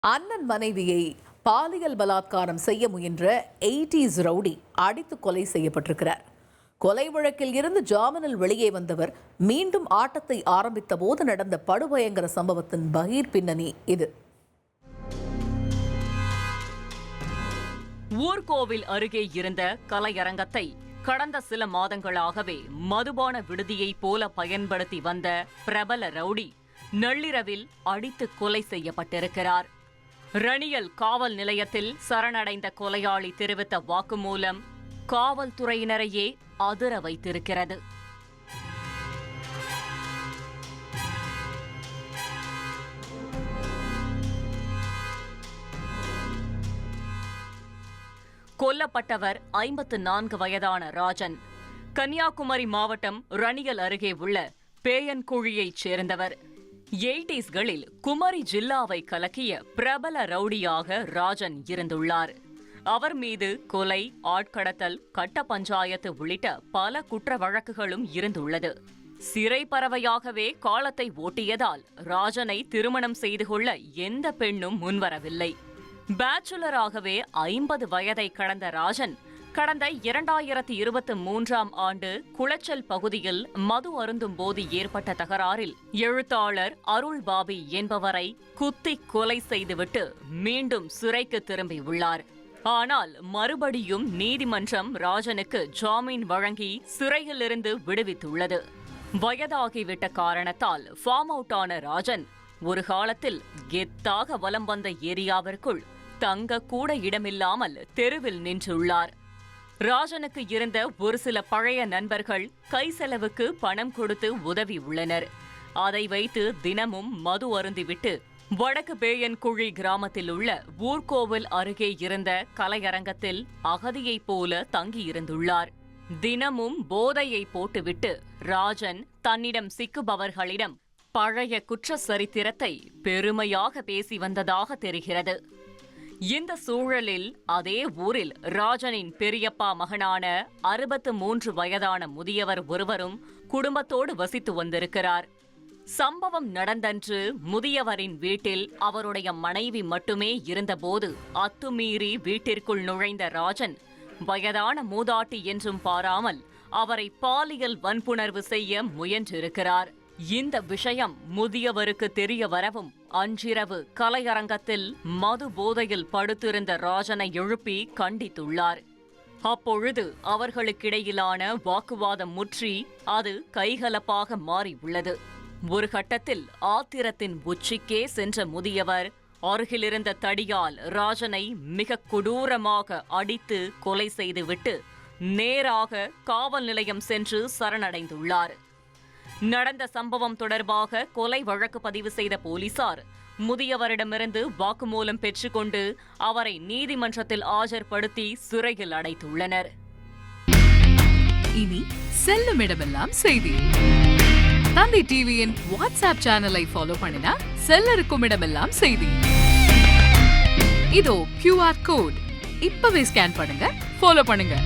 அண்ணன் மனைவியை பாலியல் பலாத்காரம் செய்ய முயன்ற 80s ரவுடி அடித்து கொலை செய்யப்பட்டிருக்கிறார். கொலை வழக்கில் இருந்து ஜாமீனில் வெளியே வந்தவர் மீண்டும் ஆட்டத்தை ஆரம்பித்த போது நடந்த படுபயங்கர சம்பவத்தின் பகீர் பின்னணி இது. ஊர்கோவில் அருகே இருந்த கலையரங்கத்தை கடந்த சில மாதங்களாகவே மதுபான விடுதியைப் போல பயன்படுத்தி வந்த பிரபல ரவுடி நள்ளிரவில் அடித்து கொலை செய்யப்பட்டிருக்கிறார். ரணியல் காவல் நிலையத்தில் சரணடைந்த கொலையாளி தெரிவித்த வாக்குமூலம் காவல்துறையினரையே அதிர வைத்திருக்கிறது. கொல்லப்பட்டவர் 54 வயதான ராஜன். கன்னியாகுமரி மாவட்டம் ரணியல் அருகே உள்ள பேயன்குழியைச் சேர்ந்தவர். 80ஸ்களில் குமரி ஜில்லாவை கலக்கிய பிரபல ரவுடியாக ராஜன் இருந்துள்ளார். அவர் மீது கொலை, ஆட்கடத்தல், கட்ட பஞ்சாயத்து உள்ளிட்ட பல குற்ற வழக்குகளும் இருந்துள்ளது. சிறை பறவையாகவே காலத்தை ஓட்டியதால் ராஜனை திருமணம் செய்து கொள்ள எந்த பெண்ணும் முன்வரவில்லை. பேச்சுலராகவே 50 வயதை கடந்த ராஜன் கடந்த 2023ஆம் ஆண்டு குளச்சல் பகுதியில் மது அருந்தும் போது ஏற்பட்ட தகராறில் எழுத்தாளர் அருள் பாபி என்பவரை குத்தி கொலை செய்துவிட்டு மீண்டும் சிறைக்கு திரும்பியுள்ளார். ஆனால் மறுபடியும் நீதிமன்றம் ராஜனுக்கு ஜாமீன் வழங்கி சிறையிலிருந்து விடுவித்துள்ளது. வயதாகிவிட்ட காரணத்தால் ஃபார்ம் அவுட் ஆன ராஜன் ஒரு காலத்தில் கெத்தாக வலம் வந்த ஏரியாவிற்குள் தங்க கூட இடமில்லாமல் தெருவில் நின்றுள்ளார். ராஜனுக்கு இருந்த ஒரு சில பழைய நண்பர்கள் கை செலவுக்கு பணம் கொடுத்து உதவி உள்ளனர். அதை வைத்து தினமும் மது அருந்திவிட்டு வடக்கு பேயன்குழி கிராமத்தில் உள்ள ஊர்கோவில் அருகே இருந்த கலையரங்கத்தில் அகதியைப் போல தங்கியிருந்துள்ளார். தினமும் போதையை போட்டுவிட்டு ராஜன் தன்னிடம் சிக்குபவர்களிடம் பழைய குற்ற சரித்திரத்தை பெருமையாக பேசி வந்ததாக தெரிகிறது. இந்த சூழலில் அதே ஊரில் ராஜனின் பெரியப்பா மகனான 63 வயதான முதியவர் ஒருவரும் குடும்பத்தோடு வசித்து வந்திருக்கிறார். சம்பவம் நடந்தன்று முதியவரின் வீட்டில் அவருடைய மனைவி மட்டுமே இருந்தபோது அத்துமீறி வீட்டிற்குள் நுழைந்த ராஜன் வயதான மூதாட்டி என்றும் பாராமல் அவரை பாலியல் வன்புணர்வு செய்ய முயன்றிருக்கிறார். இந்த விஷயம் முதியவருக்கு தெரிய வரவும் அன்றிரவு கலையரங்கத்தில் மது போதையில் படுத்திருந்த ராஜனை எழுப்பி கண்டித்துள்ளார். அப்பொழுது அவர்களுக்கிடையிலான வாக்குவாதம் முற்றி அது கைகலப்பாக மாறியுள்ளது. ஒரு கட்டத்தில் ஆத்திரத்தின் உச்சிக்கே சென்ற முதியவர் அருகிலிருந்த தடியால் ராஜனை மிக கொடூரமாக அடித்து கொலை செய்துவிட்டு நேராக காவல் நிலையம் சென்று சரணடைந்துள்ளார். நடந்த சம்பவம் தொடர்பாக கொலை வழக்கு பதிவு செய்த போலீசார் முதியவரிடமிருந்து வாக்குமூலம் பெற்றுக்கொண்டு அவரை நீதிமன்றத்தில் ஆஜர்படுத்தி சிறையில் அடைத்துள்ளனர். இனி செல்லும் இடமெல்லாம் செய்தி. தந்தை டிவியின் வாட்ஸ்அப் சேனலை ஃபாலோ பண்ணினா செல்ல இருக்கும் இடமெல்லாம் செய்தி. இதோ QR கோட் இப்பவே ஸ்கேன் பண்ணுங்க, ஃபாலோ பண்ணுங்க.